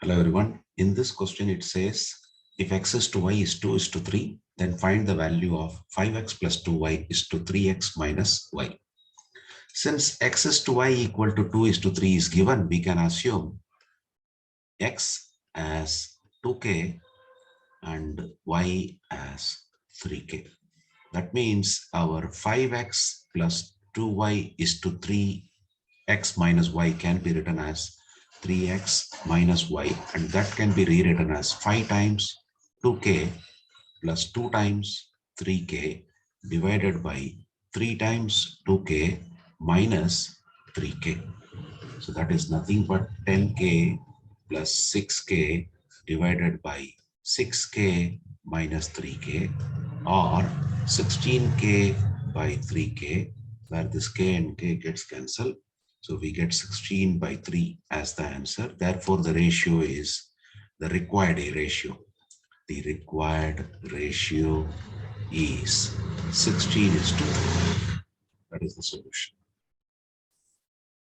Hello everyone. In this question it says if x is to y is 2 is to 3, then find the value of 5x plus 2y is to 3x minus y. Since x is to y equal to 2 is to 3 is given, we can assume x as 2k and y as 3k. That means our 5x plus 2y is to 3x minus y can be written as 3x minus y, and that can be rewritten as 5 times 2k plus 2 times 3k divided by 3 times 2k minus 3k. So that is nothing but 10k plus 6k divided by 6k minus 3k, or 16k by 3k, where this k and k gets cancelled. So we get 16 by 3 as the answer. Therefore, the ratio is the required ratio. The required ratio is 16 is to 3. That is the solution.